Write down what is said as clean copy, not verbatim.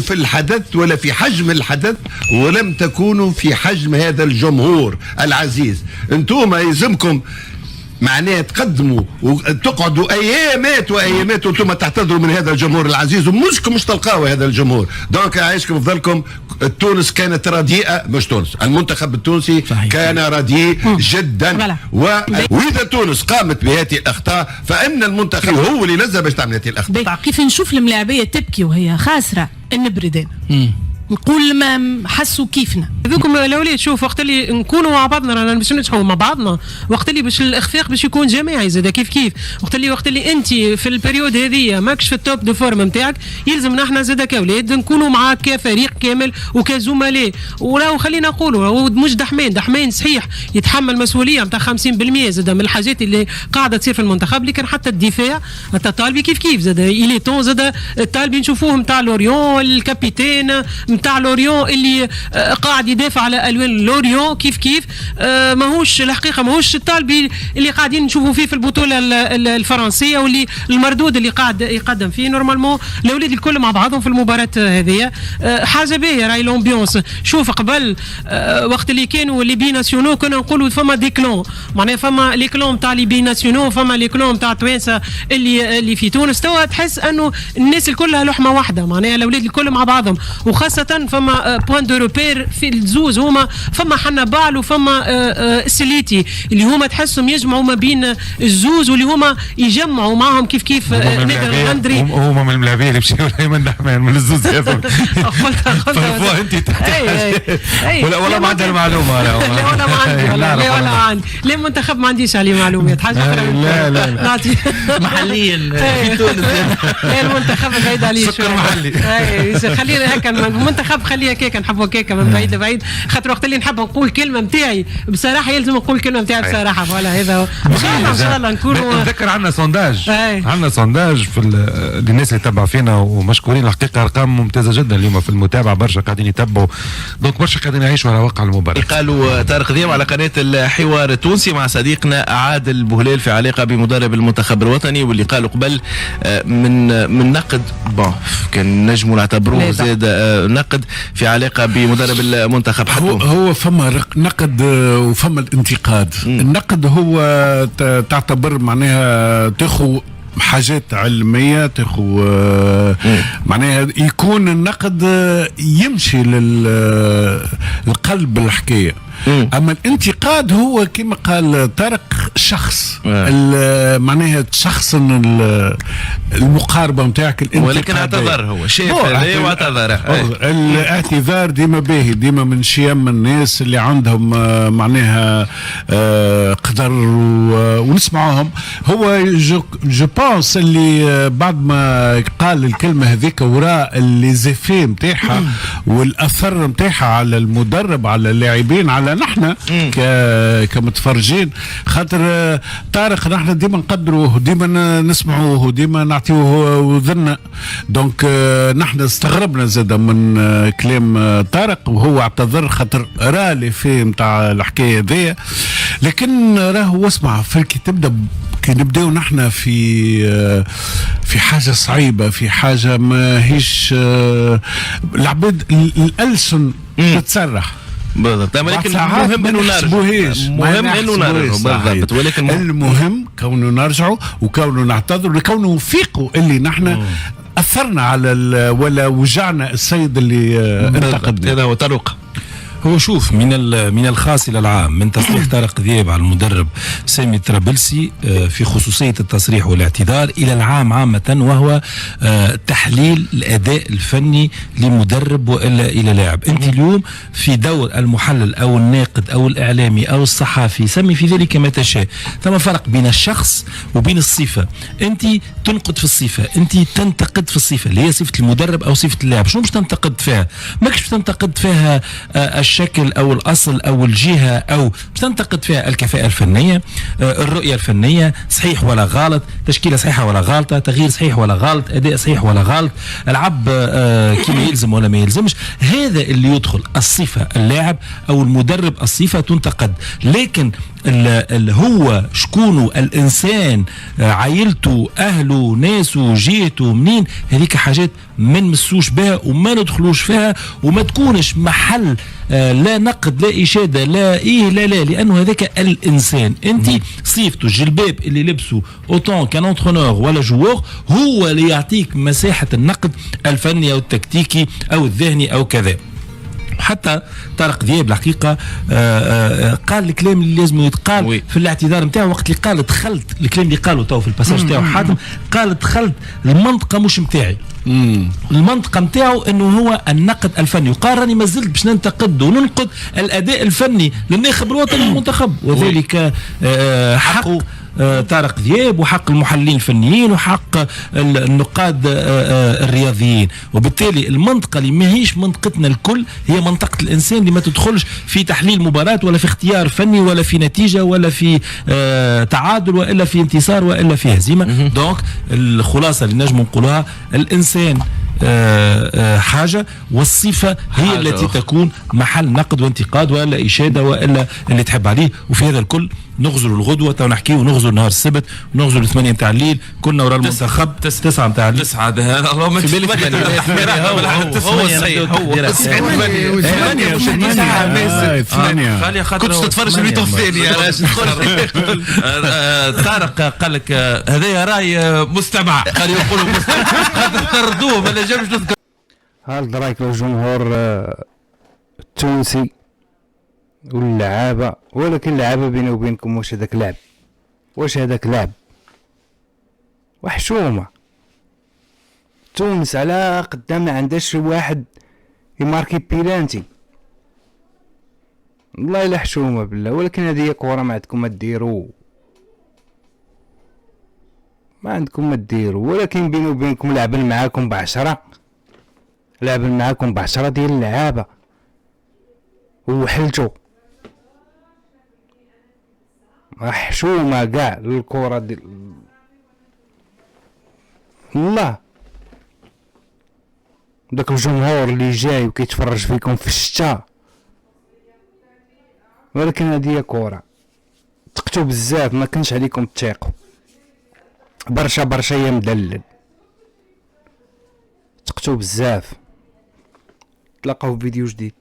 في الحدث ولا في حجم الحدث، ولم تكونوا في حجم هذا الجمهور العزيز. انتم يلزمكم معناها تقدموا وتقعدوا ايامات وايامات وانتم تعتذروا من هذا الجمهور العزيز، مش تلقاوا هذا الجمهور. دونك يعيشكم فضلكم. تونس كانت رديئه، مش تونس، المنتخب التونسي صحيح. كان رديء جدا واذا تونس قامت بهذه الاخطاء فان المنتخب هو اللي لازم باش تعمل هذه الاخطاء. كيف نشوف الملاعبيه تبكي وهي خاسره النبردين، نقول ما حسوا كيفنا هذوكم الاولاد. شوف وقت اللي نكونوا مع بعضنا رانا باش ننجحوا مع بعضنا، وقت اللي باش الاخفاق باش يكون جماعي زاد كيف وقت اللي انت في البريود هذه ماكش في التوب دو فورم نتاعك، يلزمنا احنا زاد كاولاد نكونوا معاك كفريق كامل وكزملاء. وراو خلينا نقولوا مش دحمان صحيح يتحمل مسؤوليه نتاع 50% زاد من الحاجات اللي قاعده تصير في المنتخب، لكن حتى الدفاع حتى طالبي كيف زاد إلي طون زاد الطالبي نشوفوه نتاع لوريون الكابيتين نتاع لوريون اللي قاعد يدافع على الوان لوريون كيف ماهوش الحقيقه ماهوش الطالبي اللي قاعدين نشوفوا فيه في البطوله الفرنسيه، واللي المردود اللي قاعد يقدم فيه نورمالمون الاولاد الكل مع بعضهم في المباراه هذه. حاجه باهيه راهي لومبيونس. شوف قبل وقت اللي كانوا لي بي ناسيونو كنا نقولوا فما دي كلون، معناها فما لي كلون تاع لي بي ناسيونو، فما لي كلون تاع توانسه اللي في تونس. توا تحس انه الناس الكلها لحمه واحده، معناها الاولاد الكل مع بعضهم، وخاصه فما بوان دو روبير في الزوز هما فما حنبال وفما سليتي اللي هما تحسهم يجمعوا ما بين الزوز، واللي هما يجمعوا معهم كيف نادر الغندري. هما من الملاعبيه اللي مشيوا من دحمان من الزوز هذا. قلت انت ولا ما عندها المعلومه. لا ولا ما عندي لا المنتخب ما عنديش عليه معلومات حاجه اخرى. لا نعطي محليا في تونس. المنتخب بعيد عليه سكر محلي. خلينا هكا المنتخب خليها كيكه نحبوا كيكه من بعيد لبعيد، خاطر وقت اللي نحب نقول كلمه نتاعي بصراحه يلزم نقول كلمه نتاعي بصراحه. فوالا هذا ان شاء الله نكونوا. نتذكر عندنا سونداج في الناس اللي تبع فينا ومشكورين الحقيقه، ارقام ممتازه جدا اليوم في المتابعه، برشا قاعدين يتبعوا، دونك برشا قاعدين يعيشوا على واقع المباراه. قالوا طارق ذياب على قناه الحوار التونسي مع صديقنا عادل بوهليل في علاقه بمدرب المنتخب الوطني، واللي قالوا قبل من نقد كان نجموا نعتبروه زاد نقد في علاقه بمدرب المنتخب. هو فما نقد وفما الانتقاد. النقد هو تعتبر معناها تاخذ حاجات علمية، تاخو معناها يكون النقد يمشي للقلب الحكاية. اما الانتقاد هو كما قال طارق شخص معناها تشخصن المقاربه نتاعك الانتقاد، ولكن اعتذر هو شاف هذا واعتذر. الاعتذار ديما باهي، ديما من شيم الناس اللي عندهم معناها قدر ونسمعوهم. هو جو بونس اللي بعد ما قال الكلمه هذيك وراء اللي زيفي نتاعها والاثر نتاعها على المدرب على اللاعبين على نحن كمتفرجين، خاطر طارق نحن ديما نقدروه ديما نسمعوه ديما نعطيوه وذنا. دونك نحن استغربنا زاد من كلام طارق، وهو اعتذر خاطر راه لي في نتاع الحكايه هذيا. لكن راهو اسمع في كي نبداو نحن في حاجه صعيبه، في حاجه ما هيش العباد الالسن تتسرح بالضبط، ولكن المهم انه نرجعوا بالضبط، ولكن المهم كونه نرجعوا وكونه نعتذروا وكونه نفيقوا اللي نحن اثرنا على ولا وجعنا السيد اللي انتقدنا. هذا هو طارق. هو شوف من الخاص الى العام، من تصريح طارق ذياب على المدرب سامي الطرابلسي في خصوصيه التصريح والاعتذار الى العام عامه، وهو تحليل الاداء الفني لمدرب والا الى لاعب. انت اليوم في دور المحلل او الناقد او الاعلامي او الصحافي، سمي في ذلك ما تشاء، ثم فرق بين الشخص وبين الصفه. انت تنقد في الصفه، انت تنتقد في الصفه اللي هي صفه المدرب او صفه اللاعب. شنو باش تنتقد فيها؟ ماكش باش تنتقد فيها الشكل او الاصل او الجهه، او تنتقد فيها الكفاءه الفنيه، الرؤيه الفنيه، صحيح ولا غلط، تشكيله صحيحه ولا غلطه، تغيير صحيح ولا غلط، اداء صحيح ولا غلط، العب كما يلزم ولا ما يلزمش. هذا اللي يدخل الصفه اللاعب او المدرب الصفه تنتقد. لكن هو شكونه الانسان، عائلته، اهله، ناسه، جهته، منين، هذيك حاجات ما نمسوش بها وما ندخلوش فيها، وما تكونش محل لا نقد لا اشاده لا لا لانه هذاك الانسان. انت صيفته الجلباب اللي لبسه اوتون كان انترونور ولا جوور هو اللي يعطيك مساحه النقد الفني او التكتيكي او الذهني او كذا. حتى طارق ذياب الحقيقه قال الكلام اللي لازم يتقال في الاعتذار نتاعو، وقت اللي قال دخلت الكلام اللي قاله تو في الباساج نتاعو حاتم، قال دخلت المنطقه مش نتاعي. المنطقه نتاعو انه هو النقد الفني، وقال راني ما زلت باش ننتقد وننقد الاداء الفني للناخب الوطني المنتخب، وذلك حق طارق ذياب وحق المحللين الفنيين وحق النقاد الرياضيين. وبالتالي المنطقة اللي ما هيش منطقتنا الكل هي منطقة الإنسان اللي ما تدخلش في تحليل مباراة ولا في اختيار فني ولا في نتيجة ولا في تعادل وإلا في انتصار وإلا في هزيمة. دونك الخلاصة اللي نجم نقولها الإنسان حاجة والصفة هي التي تكون محل نقد وانتقاد ولا إشادة وإلا اللي تحب عليه. وفي هذا الكل نغزل الغدوة ونحكيه ونغزل نهار السبت ونغزل 8 متاع الليل كنا وراء المنتخب 9 متاع الليل 9 اللهم في بالي هو صحيح هو 8 كنت تتفرج في الفيديو الثاني علاش طارق قال لك هذايا راي مستمع خلينا نقولوا تردوه ما نجمش نذكر. هل رايك للجمهور التونسي واللعابه، ولكن اللعابه بيني وبينكم واش هذاك لعب؟ واش هذاك لعب؟ وحشومه تونس على قدام ما عندهاش واحد يماركي بيلانتي، والله الا حشومه بالله. ولكن هذه كره ما عندكم ما ديروا، ما عندكم ما ديروا. ولكن بيني وبينكم لعب معاكم ب10 ديال اللعابه وحلتو حشومه كاع للكره ديال الله. داك الجمهور اللي جاي وكيتفرج فيكم في الشتاء، ولكن هذه كره تقتو بزاف، ما كانش عليكم تثيقوا برشا يا مدلل، تقتو بزاف. تلاقاو في فيديو جديد.